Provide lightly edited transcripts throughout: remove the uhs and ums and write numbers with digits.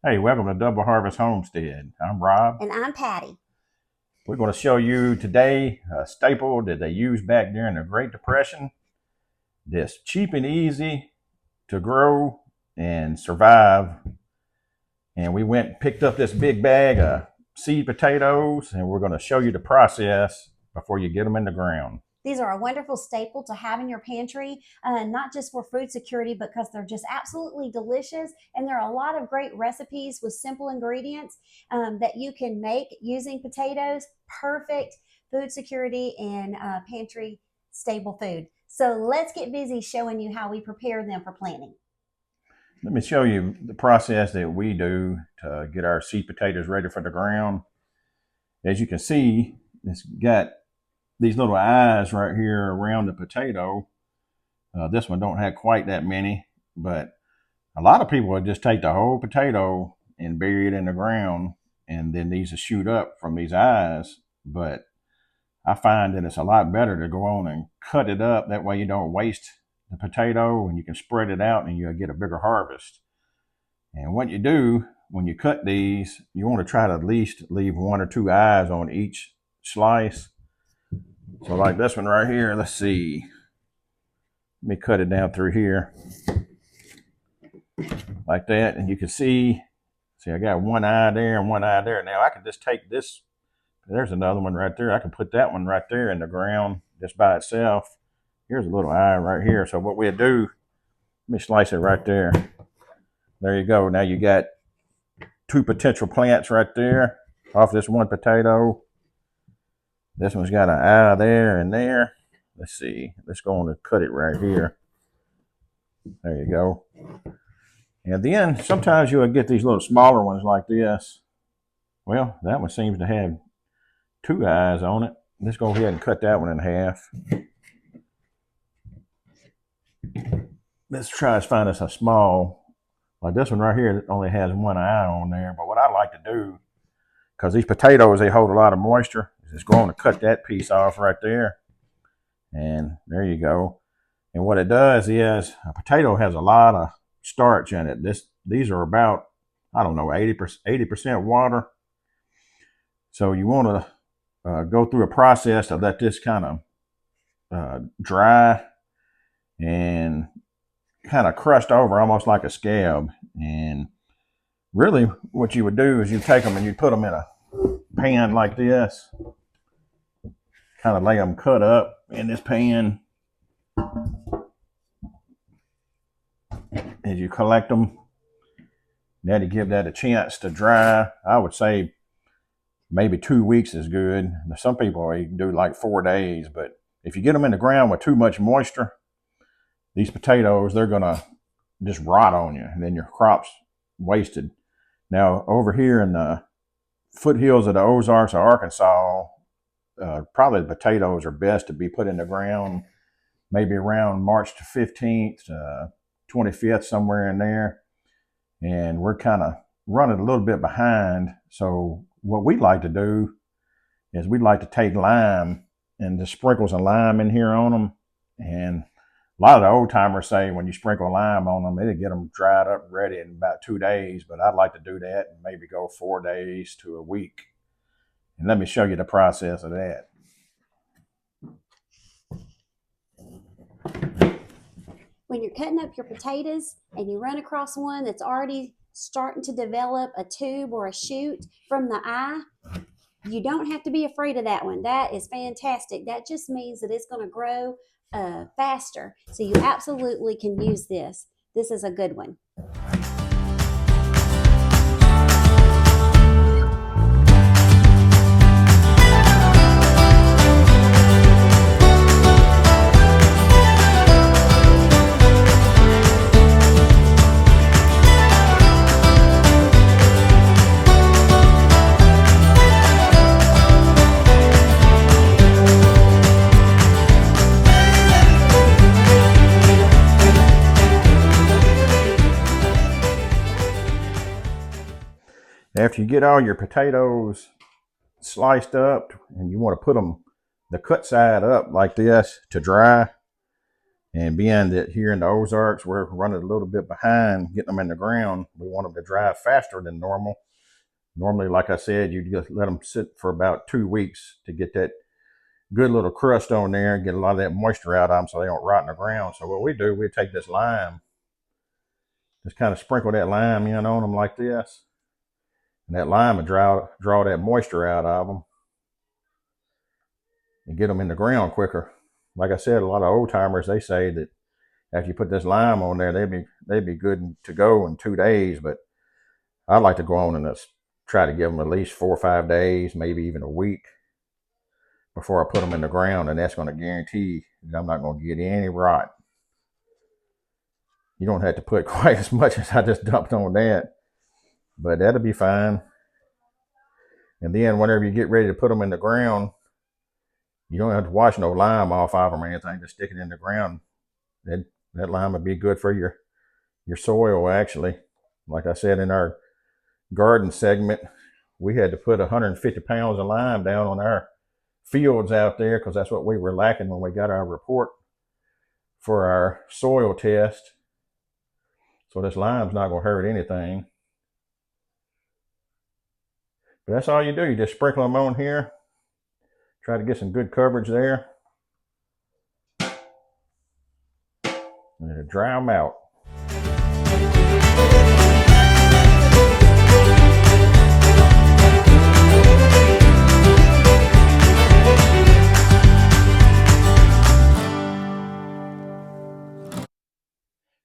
Hey, welcome to Double Harvest Homestead. I'm Rob. And I'm Patti. We're going to show you today a staple that they used back during the Great Depression that's cheap and easy to grow and survive. And we went and picked up this big bag of seed potatoes, and we're going to show you the process before you get them in the ground. These are a wonderful staple to have in your pantry, not just for food security, but because they're just absolutely delicious. And there are a lot of great recipes with simple ingredients that you can make using potatoes. Perfect food security and pantry staple food. So let's get busy showing you how we prepare them for planting. Let me show you the process that we do to get our seed potatoes ready for the ground. As you can see, it's got these little eyes right here around the potato. This one don't have quite that many, but a lot of people would just take the whole potato and bury it in the ground, and then these will shoot up from these eyes. But I find that it's a lot better to go on and cut it up. That way you don't waste the potato, and you can spread it out and you'll get a bigger harvest. And what you do when you cut these, you want to try to at least leave one or two eyes on each slice. So like this one right here, let's see. Let me cut it down through here like that. And you can see I got one eye there and one eye there. Now I can just take this. There's another one right there. I can put that one right there in the ground just by itself. Here's a little eye right here. So what we'll do, let me slice it right there. There you go. Now you got two potential plants right there off this one potato. This one's got an eye there and there. Let's see. Let's go on and cut it right here. There you go. And then sometimes you'll get these little smaller ones like this. Well, that one seems to have two eyes on it. Let's go ahead and cut that one in half. Let's try to find us a small, like this one right here only has one eye on there. But what I like to do, because these potatoes, they hold a lot of moisture, just go on to cut that piece off right there. And there you go. And what it does is a potato has a lot of starch in it. These are about, I don't know, 80% water. So you want to go through a process to let this kind of dry and kind of crust over almost like a scab. And really what you would do is you take them and you put them in a pan like this, kind of lay them cut up in this pan. As you collect them, now to give that a chance to dry, I would say maybe 2 weeks is good. Some people do like 4 days, but if you get them in the ground with too much moisture, these potatoes, they're gonna just rot on you, and then your crop's wasted. Now over here in the foothills of the Ozarks of Arkansas, probably the potatoes are best to be put in the ground maybe around March 15th, 25th, somewhere in there. And we're kind of running a little bit behind. So what we like to do is we'd like to take lime and just sprinkle some lime in here on them. And a lot of the old timers say when you sprinkle lime on them, it'll get them dried up and ready in about 2 days. But I'd like to do that and maybe go 4 days to a week. And let me show you the process of that. When you're cutting up your potatoes and you run across one that's already starting to develop a tube or a shoot from the eye, you don't have to be afraid of that one. That is fantastic. That just means that it's going to grow faster. So you absolutely can use this. This is a good one. After you get all your potatoes sliced up, and you want to put them the cut side up like this to dry, And being that here in the Ozarks, we're running a little bit behind getting them in the ground, we want them to dry faster than normal. Normally, like I said, you just let them sit for about 2 weeks to get that good little crust on there and get a lot of that moisture out of them so they don't rot in the ground. So what we do, we take this lime, just kind of sprinkle that lime in on them like this. And that lime will draw that moisture out of them and get them in the ground quicker. Like I said, a lot of old timers, they say that after you put this lime on there, they'd be good to go in 2 days. But I'd like to go on and try to give them at least 4 or 5 days, maybe even a week before I put them in the ground, and that's going to guarantee that I'm not going to get any rot. You don't have to put quite as much as I just dumped on that, but that'll be fine. And then whenever you get ready to put them in the ground, you don't have to wash no lime off of them or anything. Just stick it in the ground. That lime would be good for your soil, actually. Like I said in our garden segment, we had to put 150 pounds of lime down on our fields out there because that's what we were lacking when we got our report for our soil test. So this lime's not going to hurt anything. But that's all you do. You just sprinkle them on here. Try to get some good coverage there. And dry them out.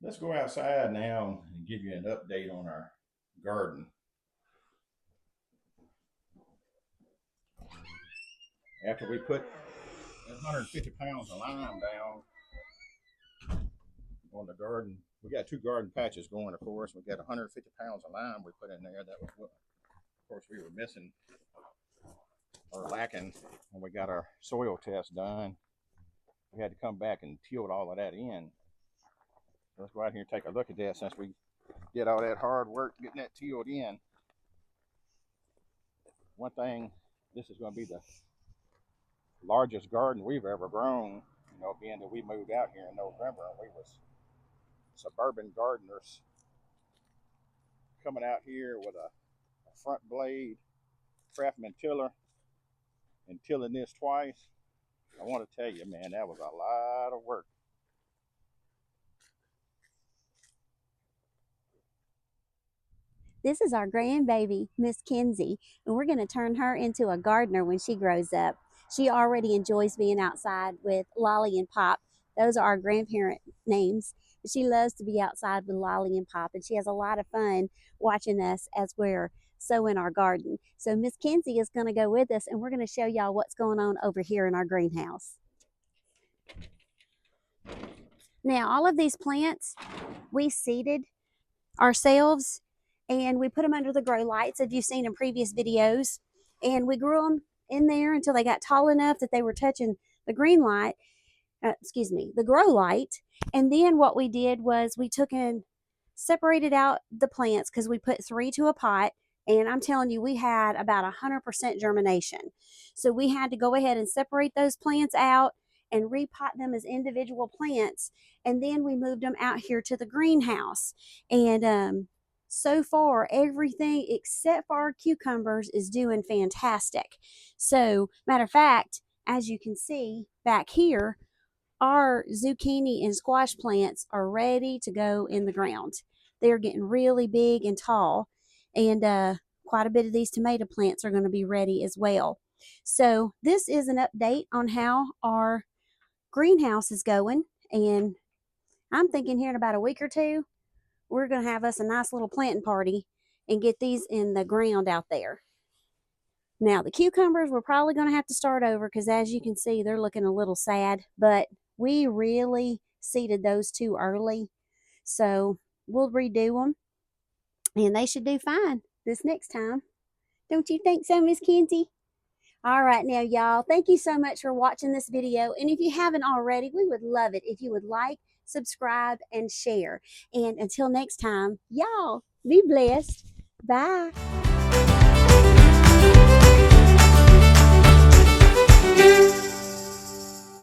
Let's go outside now and give you an update on our garden. After we put 150 pounds of lime down on the garden, we got 2 garden patches going, of course. We got 150 pounds of lime we put in there. That was what, of course, we were missing or lacking when we got our soil test done. We had to come back and till all of that in. Let's go out here and take a look at that since we did all that hard work getting that tilled in. One thing, this is going to be the largest garden we've ever grown, being that we moved out here in November and we was suburban gardeners coming out here with a front blade Craftsman tiller and tilling this twice. I want to tell you, man, that was a lot of work. This is our grandbaby, Miss Kinsey, and we're going to turn her into a gardener when she grows up. She already enjoys being outside with Lolly and Pop. Those are our grandparent names. She loves to be outside with Lolly and Pop, and she has a lot of fun watching us as we're sowing our garden. So Miss Kinsey is going to go with us, and we're going to show y'all what's going on over here in our greenhouse. Now, all of these plants, we seeded ourselves, and we put them under the grow lights, as you've seen in previous videos. And we grew them in there until they got tall enough that they were touching the green light, the grow light. And then what we did was we took and separated out the plants because we put 3 to a pot. And I'm telling you, we had about 100% germination. So we had to go ahead and separate those plants out and repot them as individual plants. And then we moved them out here to the greenhouse. And so far, everything except for our cucumbers is doing fantastic. So, matter of fact, as you can see back here, our zucchini and squash plants are ready to go in the ground. They're getting really big and tall, and quite a bit of these tomato plants are going to be ready as well. So, this is an update on how our greenhouse is going, and I'm thinking here in about a week or two, we're going to have us a nice little planting party and get these in the ground out there. Now, the cucumbers, we're probably going to have to start over because as you can see, they're looking a little sad, but we really seeded those too early. So we'll redo them and they should do fine this next time. Don't you think so, Miss Kinsey? All right, now, y'all, thank you so much for watching this video. And if you haven't already, we would love it if you would like, subscribe, and share. And until next time, y'all, be blessed. Bye.